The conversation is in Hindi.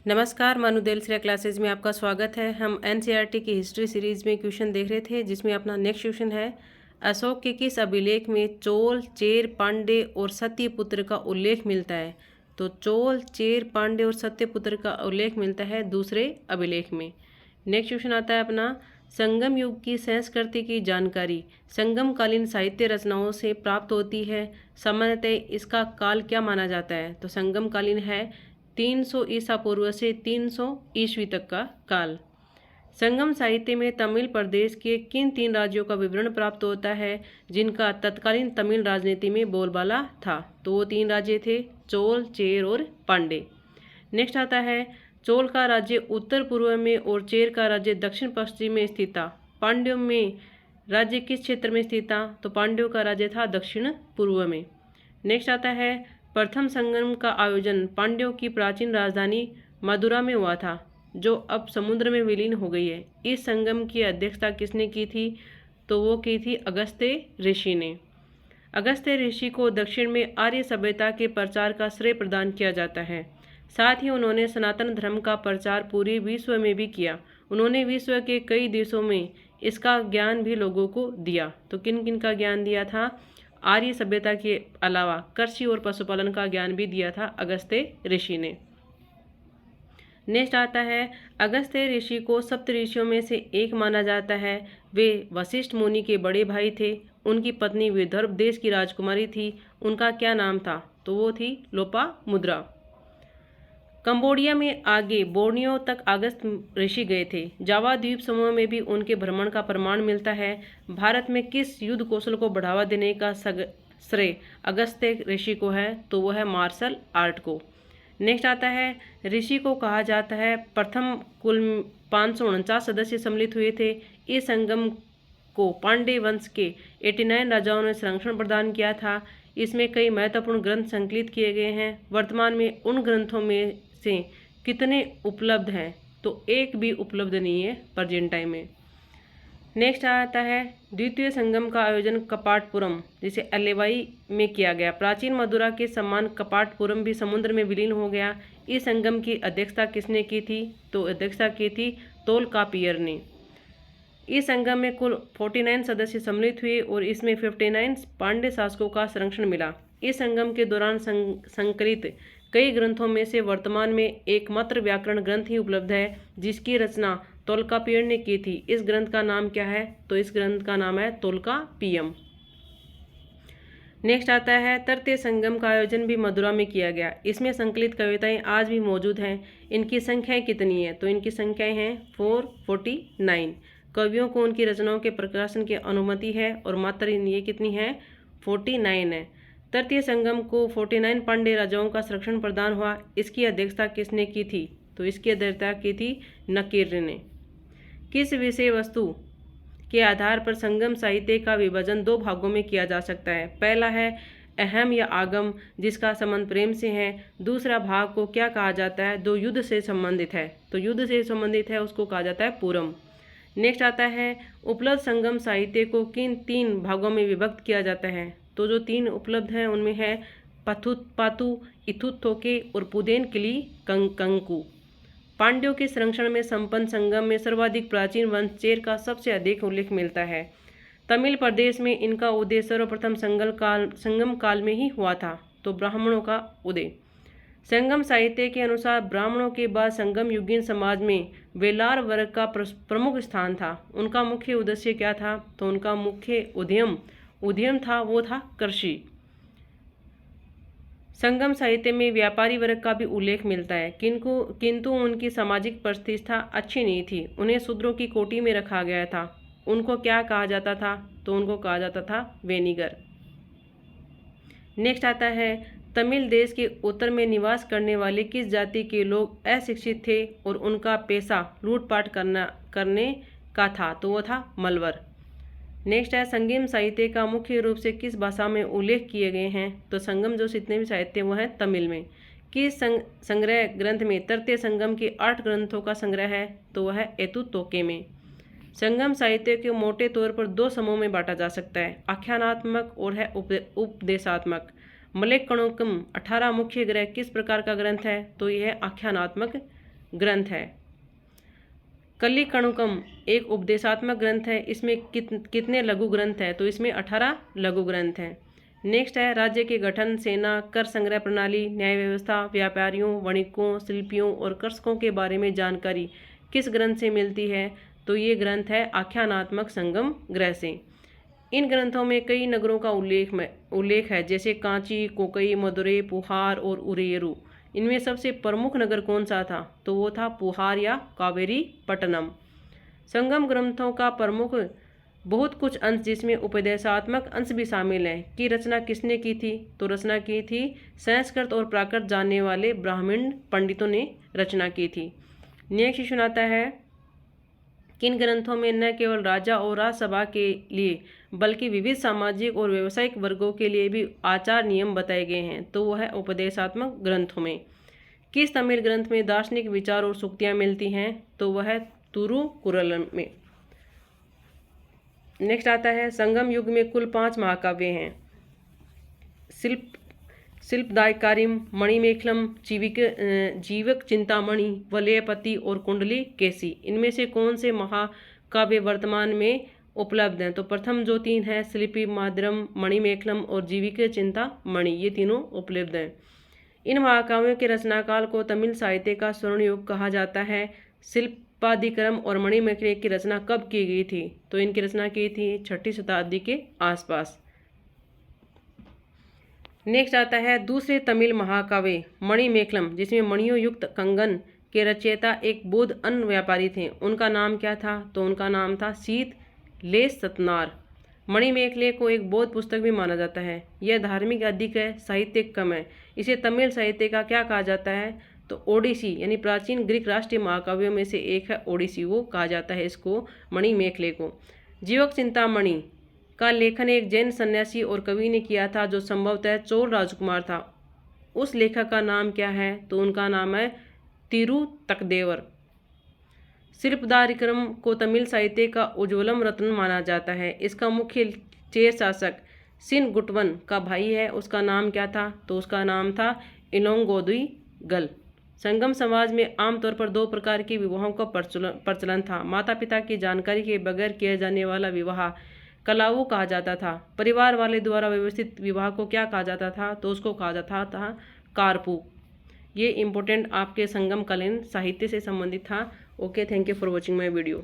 नमस्कार, मानुदेल श्रेया क्लासेज में आपका स्वागत है। हम एनसीईआरटी की हिस्ट्री सीरीज में क्वेश्चन देख रहे थे, जिसमें अपना नेक्स्ट क्वेश्चन है, अशोक के किस अभिलेख में चोल, चेर, पांड्य और सत्यपुत्र का उल्लेख मिलता है? तो चोल, चेर, पांड्य और सत्यपुत्र का उल्लेख मिलता है दूसरे अभिलेख में। नेक्स्ट क्वेश्चन आता है अपना, संगम युग की संस्कृति की जानकारी संगमकालीन साहित्य रचनाओं से प्राप्त होती है। सामान्यतः इसका काल क्या माना जाता है? तो संगमकालीन है 300 ईसा पूर्व से 300 ईस्वी तक का काल। संगम साहित्य में तमिल प्रदेश के किन 3 राज्यों का विवरण प्राप्त होता है जिनका तत्कालीन तमिल राजनीति में बोलबाला था? तो वो 3 राज्य थे, चोल, चेर और पांड्य। नेक्स्ट आता है, चोल का राज्य उत्तर पूर्व में और चेर का राज्य दक्षिण पश्चिम में स्थित था। पांड्यों में राज्य किस क्षेत्र में स्थित था? तो पांड्यों का राज्य था दक्षिण पूर्व में। नेक्स्ट आता है, प्रथम संगम का आयोजन पांड्यों की प्राचीन राजधानी मदुरा में हुआ था, जो अब समुद्र में विलीन हो गई है। इस संगम की अध्यक्षता किसने की थी? तो वो की थी अगस्त्य ऋषि ने। अगस्त्य ऋषि को दक्षिण में आर्य सभ्यता के प्रचार का श्रेय प्रदान किया जाता है। साथ ही उन्होंने सनातन धर्म का प्रचार पूरे विश्व में भी किया। उन्होंने विश्व के कई देशों में इसका ज्ञान भी लोगों को दिया। तो किन किन का ज्ञान दिया था? आर्य सभ्यता के अलावा कृषि और पशुपालन का ज्ञान भी दिया था अगस्त्य ऋषि ने। नेक्स्ट आता है, अगस्त्य ऋषि को सप्त ऋषियों में से एक माना जाता है। वे वशिष्ठ मुनि के बड़े भाई थे। उनकी पत्नी विदर्भ देश की राजकुमारी थी। उनका क्या नाम था? तो वो थी लोपामुद्रा। कंबोडिया में आगे बोर्नियो तक अगस्त्य ऋषि गए थे। जावा द्वीप समूह में भी उनके भ्रमण का प्रमाण मिलता है। भारत में किस युद्ध कौशल को बढ़ावा देने का श्रेय अगस्त्य ऋषि को है? तो वह है मार्शल आर्ट को। नेक्स्ट आता है, ऋषि को कहा जाता है प्रथम कुल 549 सदस्य सम्मिलित हुए थे। इस संगम को पांड्य वंश के 89 राजाओं ने संरक्षण प्रदान किया था। इसमें कई महत्वपूर्ण ग्रंथ संकलित किए गए हैं। वर्तमान में उन ग्रंथों में से कितने उपलब्ध हैं? तो एक भी उपलब्ध नहीं है प्रेजेंट टाइम में। नेक्स्ट आता है, द्वितीय संगम का आयोजन कपाटपुरम जिसे अलेवाई में किया गया। प्राचीन मदुरा के समान कपाटपुरम भी समुद्र में विलीन हो गया। इस संगम की अध्यक्षता किसने की थी? तो अध्यक्षता की थी तोलकापियर ने। इस संगम में कुल 49 सदस्य सम्मिलित हुए और इसमें 59 पांड्य शासकों का संरक्षण मिला। इस संगम के दौरान संकलित कई ग्रंथों में से वर्तमान में एकमात्र व्याकरण ग्रंथ ही उपलब्ध है, जिसकी रचना तोल्कापियर ने की थी। इस ग्रंथ का नाम क्या है? तो इस ग्रंथ का नाम है तोल्कापियम। नेक्स्ट आता है, तृतीय संगम का आयोजन भी मदुरा में किया गया। इसमें संकलित कविताएं आज भी मौजूद हैं। इनकी संख्याएं कितनी है? तो इनकी संख्याएं हैं 449। कवियों को उनकी रचनाओं के प्रकाशन की अनुमति है और मात्र ये कितनी है? 49 है। तृतीय संगम को 49 पांड्य राजाओं का संरक्षण प्रदान हुआ। इसकी अध्यक्षता किसने की थी? तो इसकी अध्यक्षता की थी नकीर ने। किस विषय वस्तु के आधार पर संगम साहित्य का विभाजन 2 भागों में किया जा सकता है? पहला है अहम या आगम, जिसका संबंध प्रेम से है। दूसरा भाग को क्या कहा जाता है? जो युद्ध से संबंधित है। तो युद्ध से संबंधित है उसको कहा जाता है पूरम। नेक्स्ट आता है, उपलब्ध संगम साहित्य को किन 3 भागों में विभक्त किया जाता है? तो जो 3 उपलब्ध हैं उनमें है पातु, इथुथोके और पुदेन किली कंकु। पांड्यों के संरक्षण में संपन्न संगम में सर्वाधिक प्राचीन वंश चेर का सबसे अधिक उल्लेख मिलता है। तमिल प्रदेश में इनका उदय सर्वप्रथम संगम काल में ही हुआ था। तो ब्राह्मणों का उदय। संगम साहित्य के अनुसार ब्राह्मणों के बाद संगम युगीन समाज में वेलार वर्ग का प्रमुख स्थान था। उनका मुख्य उद्देश्य क्या था? तो उनका मुख्य उद्यम था वो था कृषि। संगम साहित्य में व्यापारी वर्ग का भी उल्लेख मिलता है, किंतु उनकी सामाजिक प्रतिष्ठा अच्छी नहीं थी। उन्हें शूद्रों की कोटि में रखा गया था। उनको क्या कहा जाता था? तो उनको कहा जाता था वेनिगर। नेक्स्ट आता है, तमिल देश के उत्तर में निवास करने वाले किस जाति के लोग अशिक्षित थे और उनका पेशा लूटपाट करने का था? तो वो था मलवर। नेक्स्ट है, संगम साहित्य का मुख्य रूप से किस भाषा में उल्लेख किए गए हैं? तो संगम जो जितने भी साहित्य वो है तमिल में। किस संग्रह ग्रंथ में तृतीय संगम के 8 ग्रंथों का संग्रह है? तो वह है एतुतोके में। संगम साहित्य को मोटे तौर पर 2 समूह में बांटा जा सकता है, आख्यानात्मक और है उपदेशात्मक। मलेक्कणोकम 18 मुख्य ग्रह किस प्रकार का ग्रंथ है? तो यह है आख्यानात्मक ग्रंथ है। कल्लिकणुकम एक उपदेशात्मक ग्रंथ है। इसमें कितने लघु ग्रंथ हैं? तो इसमें 18 लघु ग्रंथ हैं। नेक्स्ट है राज्य के गठन, सेना, कर संग्रह प्रणाली, न्याय व्यवस्था, व्यापारियों, वणिकों, शिल्पियों और कृषकों के बारे में जानकारी किस ग्रंथ से मिलती है? तो ये ग्रंथ है आख्यानात्मक संगम ग्रह से। इन ग्रंथों में कई नगरों का उल्लेख है, जैसे कांची, कोकई, मदुरै, पुहार और उरेरू। इनमें सबसे प्रमुख नगर कौन सा था? तो वो था पुहार या कावेरी पट्टनम। संगम ग्रंथों का प्रमुख बहुत कुछ अंश, जिसमें उपदेशात्मक अंश भी शामिल हैं, की रचना किसने की थी? तो रचना की थी संस्कृत और प्राकृत जानने वाले ब्राह्मण पंडितों ने रचना की थी। नेक्स्ट क्वेश्चन आता है, किन ग्रंथों में न केवल राजा और राजसभा के लिए बल्कि विविध सामाजिक और व्यावसायिक वर्गों के लिए भी आचार नियम बताए गए हैं? तो वह है उपदेशात्मक ग्रंथों में। किस तमिल ग्रंथ में दार्शनिक विचार और सूक्तियाँ मिलती हैं? तो वह है तिरुकुरल में। नेक्स्ट आता है, संगम युग में कुल 5 महाकाव्य हैं। शिल्पदायकारिम, मणिमेखलम, जीवक चिंतामणि, वलयपति और कुंडली केसी। इनमें से कौन से महाकाव्य वर्तमान में उपलब्ध हैं? तो प्रथम जो 3 है, शिल्पी माद्रम, मणिमेखलम और जीविक चिंतामणि, ये तीनों उपलब्ध हैं। इन महाकाव्यों के रचनाकाल को तमिल साहित्य का स्वर्ण युग कहा जाता है। शिल्पादिकरम और मणिमेखले की रचना कब की गई थी? तो इनकी रचना की थी 6ठी शताब्दी के आसपास। नेक्स्ट आता है दूसरे तमिल महाकाव्य मणिमेखलम, जिसमें मणियों युक्त कंगन के रचयिता एक बौद्ध अन्न व्यापारी थे। उनका नाम क्या था? तो उनका नाम था सीत लेस सतनार। मणिमेखले को एक बौद्ध पुस्तक भी माना जाता है। यह धार्मिक अधिक है, साहित्यिक कम है। इसे तमिल साहित्य का क्या कहा जाता है? तो ओडिसी, यानी प्राचीन ग्रीक राष्ट्रीय महाकाव्यों में से एक है ओडिसी, वो कहा जाता है इसको, मणिमेखले को। जीवक चिंतामणि का लेखन एक जैन सन्यासी और कवि ने किया था, जो संभवतः चोल राजकुमार था। उस लेखक का नाम क्या है? तो उनका नाम है तिरुतकदेवर। शिल्पदारिक्रम को तमिल साहित्य का उज्ज्वलम रत्न माना जाता है। इसका मुख्य चेर शासक सिनगुट्टवन का भाई है। उसका नाम क्या था? तो उसका नाम था इलोंगोदुई गल। संगम समाज में आमतौर पर 2 प्रकार के विवाहों का प्रचलन था। माता पिता की जानकारी के बगैर किया जाने वाला विवाह कलाऊ कहा जाता था। परिवार वाले द्वारा व्यवस्थित विवाह को क्या कहा जाता था? तो उसको कहा जाता था कारपू। ये इम्पोर्टेंट आपके संगम कालीन साहित्य से संबंधित था। Okay, thank you for watching my video.